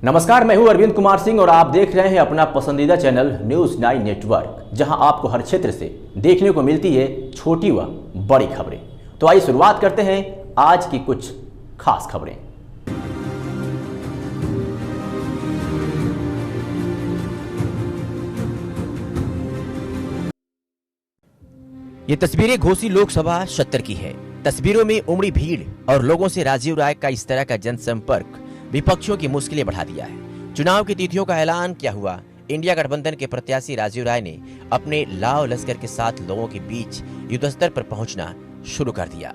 नमस्कार, मैं हूं अरविंद कुमार सिंह और आप देख रहे हैं अपना पसंदीदा चैनल न्यूज़ 9 नेटवर्क, जहां आपको हर क्षेत्र से देखने को मिलती है छोटी व बड़ी खबरें। तो आइए शुरुआत करते हैं आज की कुछ खास खबरें। ये तस्वीरें घोसी लोकसभा क्षेत्र की है। तस्वीरों में उमड़ी भीड़ और लोगों से राजीव राय का इस तरह का जनसंपर्क विपक्षियों की मुश्किलें बढ़ा दिया है। चुनाव की तिथियों का ऐलान क्या हुआ? इंडिया गठबंधन के प्रत्याशी राजीव राय ने अपने लाव लश्कर के साथ लोगों के बीच युद्ध स्तर पर पहुंचना शुरू कर दिया।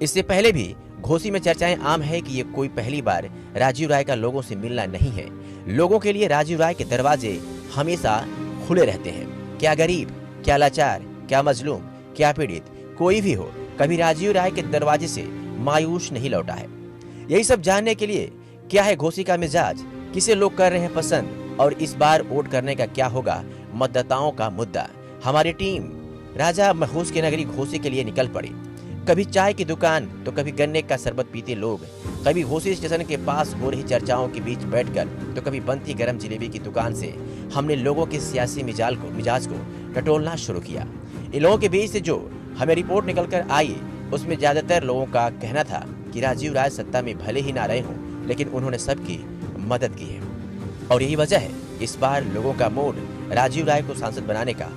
इससे पहले भी घोसी में चर्चाएं आम है कि ये कोई पहली बार राजीव राय का लोगों से मिलना नहीं है। लोगों के लिए राजीव राय के दरवाजे हमेशा खुले रहते हैं। क्या गरीब, क्या लाचार, क्या मजलूम, क्या पीड़ित, कोई भी हो, कभी राजीव राय के दरवाजे से मायूस नहीं लौटा है। यही सब जानने के लिए क्या है घोसी का मिजाज, किसे लोग कर रहे हैं पसंद और इस बार वोट करने का क्या होगा मतदाताओं का मुद्दा। हमारी टीम राजा महूस के नगरी घोसी के लिए निकल पड़ी। कभी चाय की दुकान तो कभी गन्ने का शरबत पीते लोग, कभी घोसी स्टेशन के पास हो रही चर्चाओं के बीच बैठकर तो कभी बनती गरम जलेबी की दुकान से हमने लोगों के सियासी मिजाज को टटोलना शुरू किया। इन लोगों के बीच से जो हमें रिपोर्ट निकल कर आई उसमें ज्यादातर लोगों का कहना था कि राजीव राय सत्ता में भले ही ना रहे हों, लेकिन उन्होंने सबकी मदद की है और यही वजह है इस बार लोगों का मूड राजीव राय को सांसद बनाने का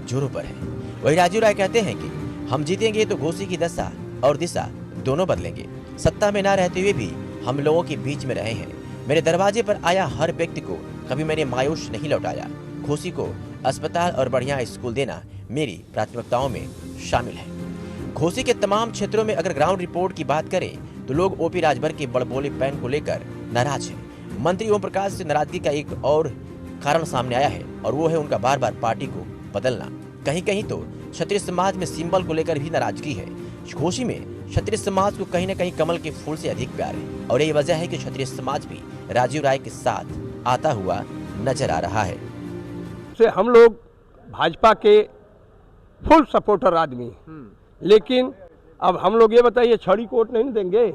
जोरों पर है। वही राजीव राय कहते हैं कि हम जीतेंगे तो घोसी की दशा और दिशा दोनों बदलेंगे। सत्ता में ना रहते हुए भी हम लोगों के बीच में रहे हैं। मेरे दरवाजे पर आया हर व्यक्ति को कभी मैंने मायूस नहीं लौटाया। घोसी को अस्पताल और बढ़िया स्कूल देना मेरी प्राथमिकताओं में शामिल है। घोसी के तमाम क्षेत्रों में अगर ग्राउंड रिपोर्ट की बात करें तो लोग ओपी राजभर के बड़बोले पैन को लेकर नाराज हैं। मंत्री ओम प्रकाश से नाराजगी का एक और कारण सामने आया है और वो है उनका बार बार पार्टी को बदलना। कहीं कहीं तो क्षत्रिय समाज में सिंबल को लेकर भी नाराजगी है। घोसी में क्षत्रिय समाज को कहीं न कहीं कमल के फूल से अधिक प्यार है और यही वजह है कि क्षत्रिय समाज भी राजीव राय के साथ आता हुआ नजर आ रहा है। हम लोग भाजपा के फुल सपोर्टर आदमी, लेकिन अब हम लोग ये बताइए छड़ी को वोट नहीं देंगे?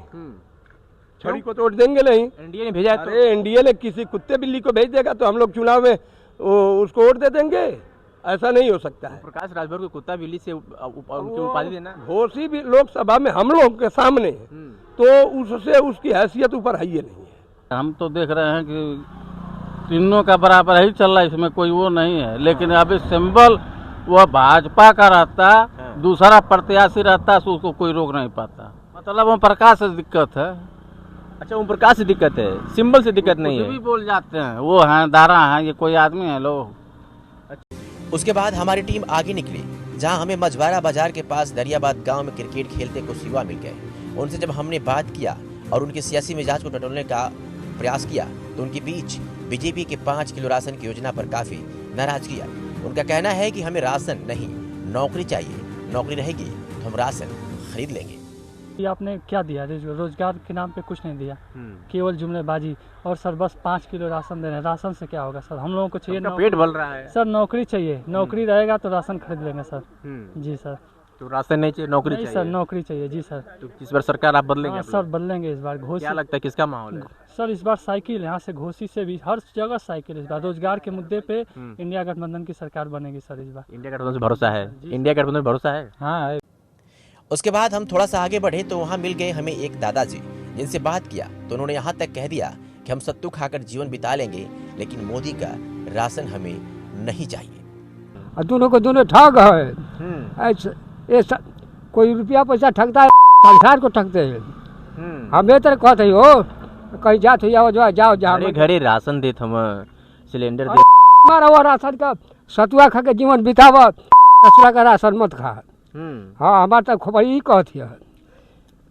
छड़ी को तो वोट देंगे नहीं। एनडीए ने भेजा है तो? अरे एनडीए ने किसी कुत्ते बिल्ली को भेज देगा तो हम लोग चुनाव में उसको वोट दे देंगे? ऐसा नहीं हो सकता है। प्रकाश राजभर को कुत्ता बिल्ली से उनकी उपाधि देना। घोसी भी लोकसभा में हम लोग के सामने तो उससे उसकी हैसियत ऊपर है ही नहीं है। हम तो देख रहे हैं कि तीनों का बराबर ही चल रहा है, इसमें कोई वो नहीं है। लेकिन अभी सिंबल वह भाजपा का रहता, दूसरा प्रत्याशी रहता तो उसको कोई रोक नहीं पाता। मतलब ओम प्रकाश से दिक्कत है। अच्छा, ओम प्रकाश से दिक्कत है, सिंबल से दिक्कत नहीं है। भी बोल जाते हैं वो हैं दारा हैं, ये कोई आदमी है लोग। उसके बाद हमारी टीम आगे निकली, जहां हमें मझवारा बाजार के पास दरियाबाद गांव में क्रिकेट खेलते कुछ युवा मिल गए। उनसे जब हमने बात किया और उनके सियासी मिजाज को टटोलने का प्रयास किया तो उनके बीच बीजेपी के 5 किलो राशन की योजना पर काफी नाराज किया। उनका कहना है कि हमें राशन नहीं नौकरी चाहिए, नौकरी रहेगी तो हम राशन खरीद लेंगे। ये आपने क्या दिया? रोजगार के नाम पे कुछ नहीं दिया, केवल जुमलेबाजी। और सर बस 5 किलो राशन दे रहे हैं। राशन से क्या होगा सर? हम लोगों को चाहिए पेट भर रहा है सर, नौकरी चाहिए। नौकरी रहेगा तो राशन खरीद लेंगे सर। जी सर। तो राशन नहीं चाहिए, नौकरी चाहिए? सर नौकरी चाहिए जी सर। तो इस बार सरकार आप बदलेंगे? सर बदलेंगे इस बार। घोसी क्या लगता है किसका माहौल है सर? इस बार साइकिल यहाँ से घोसी से भी हर जगह साइकिल। इस बार रोजगार के मुद्दे पे इंडिया गठबंधन की सरकार बनेगी सर इस बार। इंडिया गठबंधन से भरोसा है? इंडिया गठबंधन भरोसा है? हाँ। उसके बाद हम थोड़ा सा आगे बढ़े तो वहाँ मिल गए हमें एक दादाजी, जिनसे बात किया तो उन्होंने यहाँ तक कह दिया कि हम सत्तू खाकर जीवन बिता लेंगे, लेकिन मोदी का राशन हमें नहीं चाहिए। दोनों को दोनों ठग है। ऐसा कोई रुपया पैसा ठगता है, संसार को ठगते हैं। हमें तो कहते हो कहीं जात हो जाओ घरे घरे राशन देत हम सिलेंडर दे मारा हुआ राशन का सतुआ खा के जीवन बितावा, ससुरा का राशन मत खा। हाँ हमारे तक खोपड़ी कहती है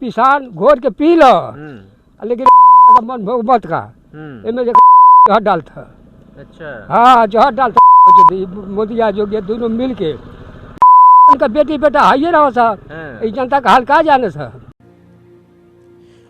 किसान घोर के पी लो, लेकिन मन भोग मत खा। इनमें जहर डालता। अच्छा। हाँ जहर डालता। मोदी या योगी दोनों मिल के उनका बेटी बेटा हाइए रहो सर, इस जनता का हाल कहा जाने सर।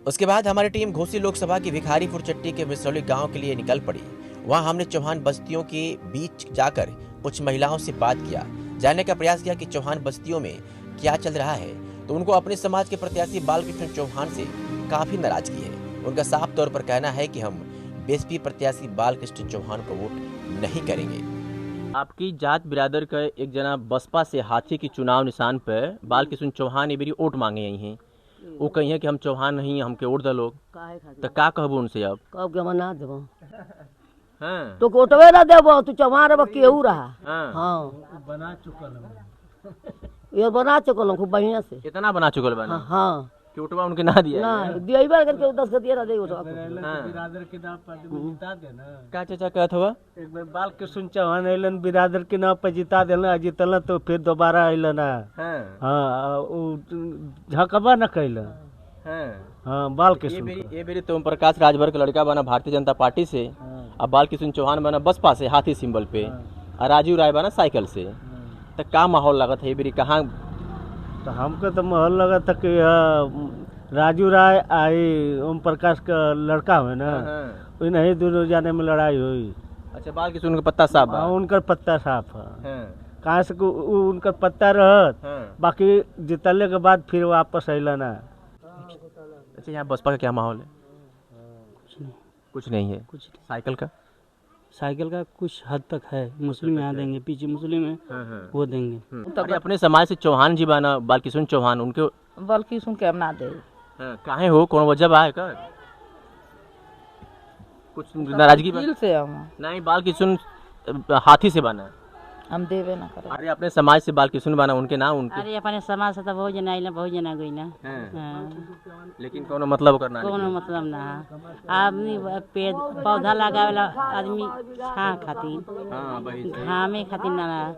उसके बाद हमारी टीम घोसी लोकसभा की भिखारीपुर चट्टी के मिसौली गांव के लिए निकल पड़ी। वहां हमने चौहान बस्तियों के बीच जाकर कुछ महिलाओं से बात किया, जानने का प्रयास किया कि चौहान बस्तियों में क्या चल रहा है। तो उनको अपने समाज के प्रत्याशी बालकृष्ण चौहान से काफी नाराजगी है। उनका साफ तौर पर कहना है कि हम बीएसपी प्रत्याशी बालकृष्ण चौहान को वोट नहीं करेंगे। आपकी जात बिरादर का एक जना बसपा से हाथी की चुनाव निशान पे बालकृष्ण चौहान ये मेरी वोट मांगे यही हैं। वो कही है कि हम चौहान नहीं हमके वोट द लोग तो का कहबो उनसे अब कब के मना देबो हाँ तो कोटवे ना देबो तू चमार अब केहू रहा हाँ हाँ बना चुकल खूब बढ़िया से इतना बना चुकल बना हाँ हाँ कि वोटवा उनके ना दिया ना दिया बार करके 10 का दिया ना दे उठवा बिरादर के नाम पर जिता देना। का चाचा कहत हुआ एक बार बालकृष्ण चौहान अलन बिरादर के नाम पर जिता देना, जितल तो फिर दोबारा अलन। हाँ हाँ झकबा न कैलन। हाँ बालकृष्ण ये मेरी तो ओम प्रकाश राजभर का लड़का बना भारतीय जनता पार्टी से, अब बालकृष्ण चौहान बना बसपा से हाथी सिंबल पे, और राजीव राय बना साइकिल से। तो का माहौल लगा था ये मेरी कहाँ? तो हमको तो माहौल लगा था कि राजू राय आई ओम प्रकाश का लड़का हुए ना, नहीं दोनों जाने में लड़ाई हुई। अच्छा बालकृष्ण उनका पत्ता साफ बा? उनका पत्ता साफ है। कहाँ से उनका पत्ता रहत, बाकी जितने के बाद फिर वापस अला ना। अच्छा यहाँ बसपा का क्या माहौल है? कुछ नहीं है। कुछ साइकिल का कुछ हद तक है, मुस्लिम यहाँ देंगे, पीछे मुस्लिम है वो देंगे। अरे अपने समाज से चौहान जी बना बालकृष्ण चौहान, उनके बालकृष्ण के हम ना दे काहे हो, कौन वजह बा है का? कुछ नाराजगी बा? से हम नहीं बालकृष्ण हाथी से बना, हम देवे ना करे। अरे अपने समाज से बालकृष्ण बना, उनके नाम उनके। अरे अपने समाज से तो बहुत जना आइला, बहुत जना गई ना। लेकिन कोनो मतलब करना कोनो मतलब ना। आदमी पेड़ पौधा लगावेला आदमी छां खातिर, घामे खातिर ना।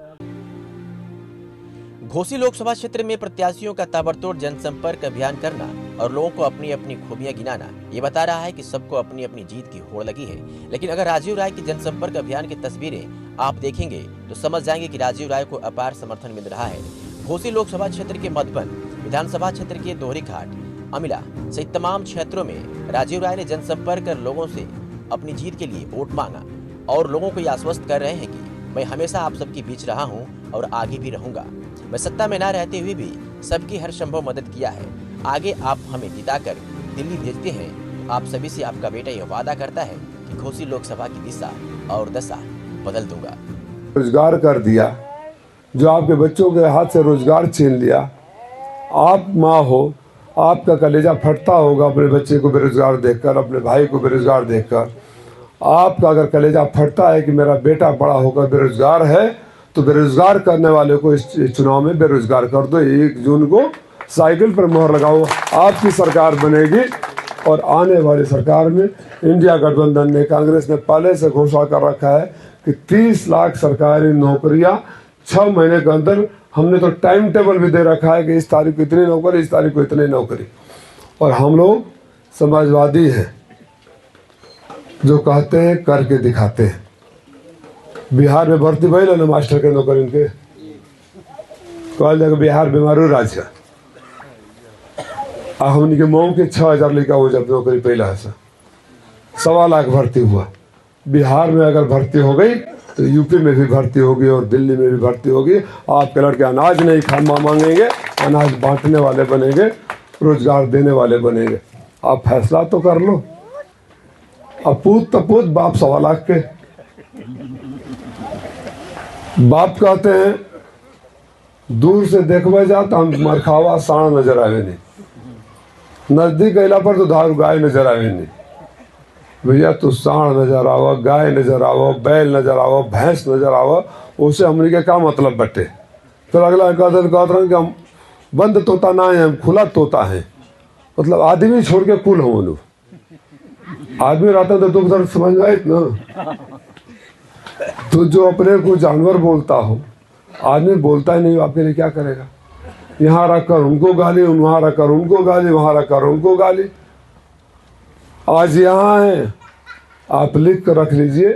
घोसी लोकसभा क्षेत्र में प्रत्याशियों का ताबड़तोड़ जनसंपर्क अभियान करना और लोगों को अपनी अपनी खूबियां गिनाना ये बता रहा है कि सबको अपनी अपनी जीत की होड़ लगी है। लेकिन अगर राजीव राय की जनसंपर्क अभियान की तस्वीरें आप देखेंगे तो समझ जाएंगे कि राजीव राय को अपार समर्थन मिल रहा है। घोसी लोकसभा क्षेत्र के मधुबन, विधानसभा क्षेत्र के दोहरी घाट, अमिला सहित तमाम क्षेत्रों में राजीव राय ने जनसंपर्क कर लोगों से अपनी जीत के लिए वोट मांगा और लोगों को ये आश्वस्त कर रहे हैं कि मैं हमेशा आप सबके बीच रहा हूँ और आगे भी रहूंगा। मैं सत्ता में न रहते हुए भी सबकी हर संभव मदद किया है। आगे आप हमें जिताकर दिल्ली भेजते हैं, आप सभी से आपका बेटा यह वादा करता है कि घोसी लोकसभा की दिशा और दशा बदल दूंगा। रोजगार कर दिया, जो आपके बच्चों के हाथ से रोजगार छीन लिया। आप माँ हो, आपका कलेजा फटता होगा अपने बच्चे को बेरोजगार देखकर, अपने भाई को बेरोजगार देखकर। आपका अगर कलेजा फटता है कि मेरा बेटा बड़ा होकर बेरोजगार है, तो बेरोजगार करने वाले को इस चुनाव में बेरोजगार कर दो। 1 जून को साइकिल पर मोहर लगाओ, आपकी सरकार बनेगी। और आने वाली सरकार में इंडिया गठबंधन ने, कांग्रेस ने पहले से घोषणा कर रखा है कि 30 लाख सरकारी नौकरियां 6 महीने के अंदर। हमने तो टाइम टेबल भी दे रखा है कि इस तारीख को इतनी नौकरी, इस तारीख को इतनी नौकरी। और हम लोग समाजवादी हैं, जो कहते हैं करके दिखाते हैं। बिहार में भर्ती भइल ना मास्टर के नौकरी इनके, कहल जाए बिहार बीमारू राज्य है। हमने के मऊ के 6000 लड़का हो जब नौकरी पहला है, 1.25 लाख भर्ती हुआ। बिहार में अगर भर्ती हो गई तो यूपी में भी भर्ती होगी और दिल्ली में भी भर्ती होगी। आपके लड़के अनाज नहीं खामा मांगेंगे, अनाज बांटने वाले बनेंगे, रोजगार देने वाले बनेंगे। आप फैसला तो कर लो। अब पूत तो पूत, बाप 1.25 लाख के बाप कहते हैं, दूर से देखबे जा तो हम मरखावा साण नजर आवे नहीं, नजदीक अला पर तो धारू गाय नजर आवे नहीं। भैया तू साण नजर आवा, गाय नजर आवा, बैल नजर आवा, भैंस नजर आवा, उससे हमने के क्या मतलब बटे। फिर अगला कहते हैं कि हम बंद तोता ना है, हम खुला तोता है। मतलब आदमी छोड़ के कुल हम लोग। आदमी रहता तो तुम सर समझ गए ना। तो जो अपने को जानवर बोलता हो, आदमी बोलता ही नहीं, आपके लिए क्या करेगा। यहाँ रखकर उनको गाली, वहाँ रखकर उनको गाली, वहाँ रखकर उनको गाली। आज यहाँ है, आप लिख कर रख लीजिए,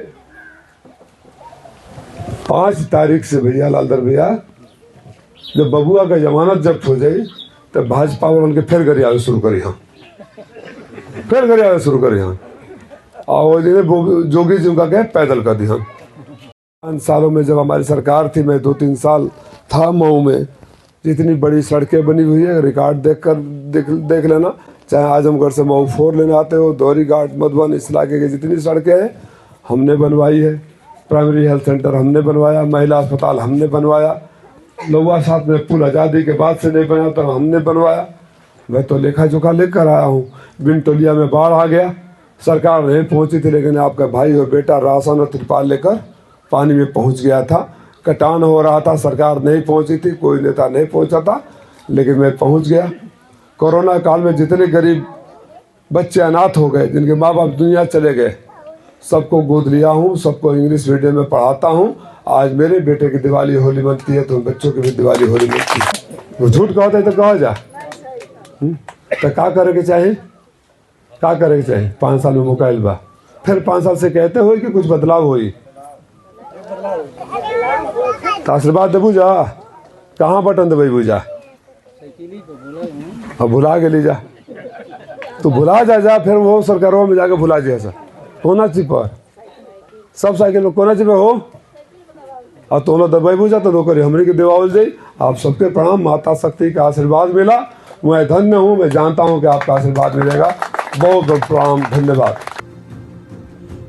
5 तारीख से भैया लालदर भैया, जब बबुआ का जमानत जब्त हो जाए तो भाजपा वालों के फिर गरियावे शुरू करी, हम फिर गरियावे शुरू करी हम। और जोगी जी का कहे पैदल कर दी हम। 5 सालों में जब हमारी सरकार थी, मैं 2-3 साल था मऊ में, जितनी बड़ी सड़कें बनी हुई है, रिकॉर्ड देख लेना। चाहे आजमगढ़ से मऊ 4 लेने आते हो, दोहरी घाट, मधुबन, इस इलाके की जितनी सड़कें हैं हमने बनवाई है। प्राइमरी हेल्थ सेंटर हमने बनवाया, महिला अस्पताल हमने बनवाया, लौवा साथ में पुल आज़ादी के बाद से नहीं बना तो हमने बनवाया। मैं तो लेखा जोखा लेकर आया हूँ। बिनटोलिया में बाढ़ आ गया, सरकार नहीं पहुँची थी, लेकिन आपका भाई और बेटा राशन और तिरपाल लेकर पानी में पहुँच गया था। कटान हो रहा था, सरकार नहीं पहुँची थी, कोई नेता नहीं पहुँचा था, लेकिन मैं पहुँच गया। कोरोना काल में जितने गरीब बच्चे अनाथ हो गए, जिनके माँ बाप दुनिया चले गए, सबको गोद लिया हूँ, सबको इंग्लिश मीडियम में पढ़ाता हूँ। आज मेरे बेटे की दिवाली होली मनती है तो बच्चों की भी दिवाली होली मनती है। वो झूठ कहते है तो कहा जा, तो क्या करे के चाहे, क्या करे के चाहे। 5 साल में मुकाइल बा, फिर 5 साल से कहते हो कि कुछ बदलाव हुई तो आशीर्वाद देबू जा। कहाँ बटन देबे बुझा, भुला के ली जा, तो भुला जा फिर वो सरकारों में जाके भुला जाए। सर होना चाहिए पर सब साइकिल में कोना चाहिए हो, और तो दबाई बुझा तो नौकरी हमरी की देवावल जाई। आप सबके प्रणाम, माता शक्ति का आशीर्वाद मिला, मैं धन्य हूँ। मैं जानता हूँ कि आपका आशीर्वाद मिलेगा। बहुत बहुत प्रणाम, धन्यवाद।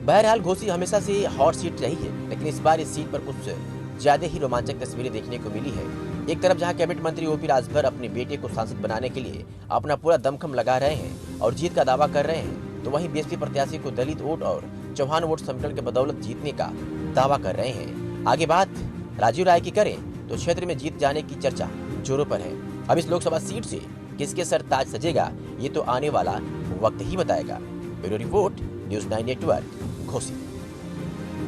बहरहाल घोसी हमेशा से हॉट सीट रही है, लेकिन इस बार इस सीट पर कुछ ज्यादा ही रोमांचक तस्वीरें देखने को मिली है। एक तरफ जहां कैबिनेट मंत्री ओपी राजभर अपने बेटे को सांसद बनाने के लिए अपना पूरा दमखम लगा रहे हैं और जीत का दावा कर रहे हैं, तो वहीं बीएसपी प्रत्याशी को दलित वोट और चौहान वोट समीकरण के बदौलत जीतने का दावा कर रहे हैं। आगे बात राजीव राय की करें तो क्षेत्र में जीत जाने की चर्चा जोरों पर है। अब इस लोकसभा सीट से किसके सर ताज सजेगा, ये तो आने वाला वक्त ही बताएगा। Bureau report, news 9 network, Ghosi.